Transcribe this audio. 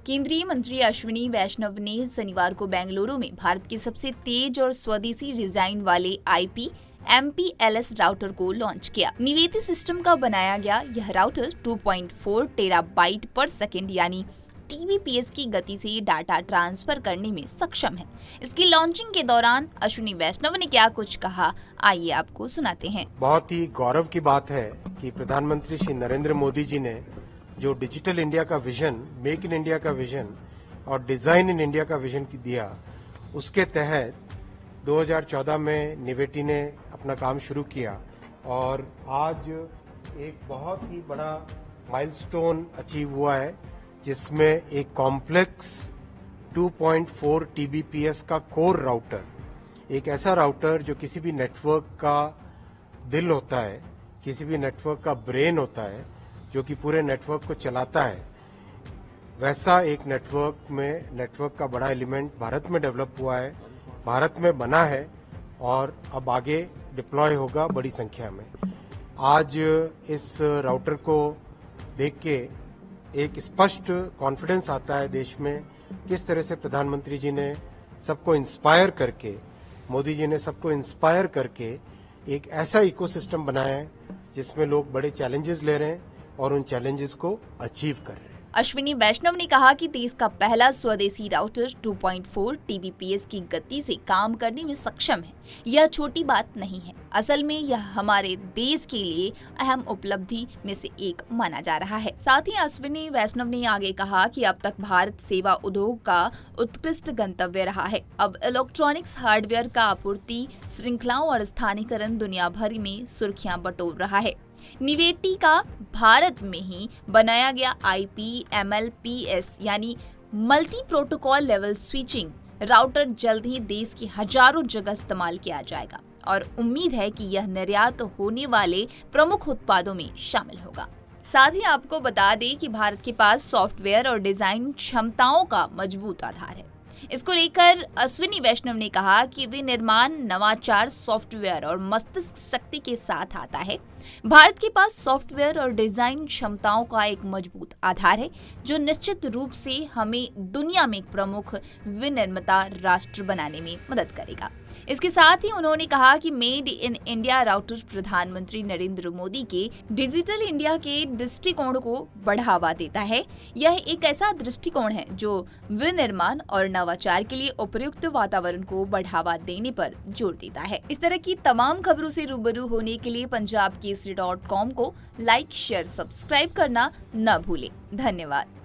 केंद्रीय मंत्री अश्विनी वैष्णव ने शनिवार को बेंगलुरु में भारत के सबसे तेज और स्वदेशी डिजाइन वाले IP MPLS राउटर को लॉन्च किया। निवेदित सिस्टम का बनाया गया यह राउटर 2.4 टेराबाइट पर सेकंड यानी TBPS की गति से डाटा ट्रांसफर करने में सक्षम है। इसकी लॉन्चिंग के दौरान अश्विनी वैष्णव ने क्या कुछ कहा, आइए आपको सुनाते हैं। बहुत ही गौरव की बात है कि प्रधानमंत्री श्री नरेंद्र मोदी जी ने जो डिजिटल इंडिया का विजन, मेक इन इंडिया का विजन और डिजाइन इन इंडिया का विजन दिया, उसके तहत 2014 में निवेटी ने अपना काम शुरू किया और आज एक बहुत ही बड़ा माइलस्टोन अचीव हुआ है, जिसमें एक कॉम्प्लेक्स 2.4 TBPS का कोर राउटर, एक ऐसा राउटर जो किसी भी नेटवर्क का दिल होता है, किसी भी नेटवर्क का ब्रेन होता है, जो कि पूरे नेटवर्क को चलाता है, वैसा एक नेटवर्क का बड़ा एलिमेंट भारत में डेवलप हुआ है, भारत में बना है और अब आगे डिप्लॉय होगा बड़ी संख्या में। आज इस राउटर को देख के एक स्पष्ट कॉन्फिडेंस आता है देश में, किस तरह से प्रधानमंत्री जी ने सबको इंस्पायर करके, मोदी जी ने सबको इंस्पायर करके एक ऐसा इकोसिस्टम बनाया है जिसमें लोग बड़े चैलेंजेस ले रहे हैं और उन चैलेंजेस को अचीव कर रहे हैं। अश्विनी वैष्णव ने कहा कि देश का पहला स्वदेशी राउटर 2.4 TBPS की गति से काम करने में सक्षम है। यह छोटी बात नहीं है, असल में यह हमारे देश के लिए अहम उपलब्धि में से एक माना जा रहा है। साथ ही अश्विनी वैष्णव ने आगे कहा कि अब तक भारत सेवा उद्योग का उत्कृष्ट गंतव्य रहा है। अब इलेक्ट्रॉनिक्स हार्डवेयर का आपूर्ति श्रृंखलाओं और स्थानीयकरण दुनिया भर में सुर्खियां बटोर रहा है। निवेटी का भारत में ही बनाया गया IP MLPS यानी multi protocol level switching router जल्द ही देश की हजारों जगह इस्तेमाल किया जाएगा और उम्मीद है कि यह निर्यात होने वाले प्रमुख उत्पादों में शामिल होगा। साथ ही आपको बता दें कि भारत के पास सॉफ्टवेयर और डिजाइन क्षमताओं का मजबूत आधार है। इसको लेकर अश्विनी वैष्णव ने कहा कि विनिर्माण नवाचार सॉफ्टवेयर और मस्तिष्क शक्ति के साथ आता है। भारत के पास सॉफ्टवेयर और डिजाइन क्षमताओं का एक मजबूत आधार है, जो निश्चित रूप से हमें दुनिया में एक प्रमुख विनिर्माता राष्ट्र बनाने में मदद करेगा। इसके साथ ही उन्होंने कहा कि मेड इन इंडिया राउटर प्रधानमंत्री नरेंद्र मोदी के डिजिटल इंडिया के दृष्टिकोण को बढ़ावा देता है। यह एक ऐसा दृष्टिकोण है जो विनिर्माण और नवाचार के लिए उपयुक्त वातावरण को बढ़ावा देने पर जोर देता है। इस तरह की तमाम खबरों से रूबरू होने के लिए punjabkesari.com को लाइक, शेयर, सब्सक्राइब करना न भूलें। धन्यवाद।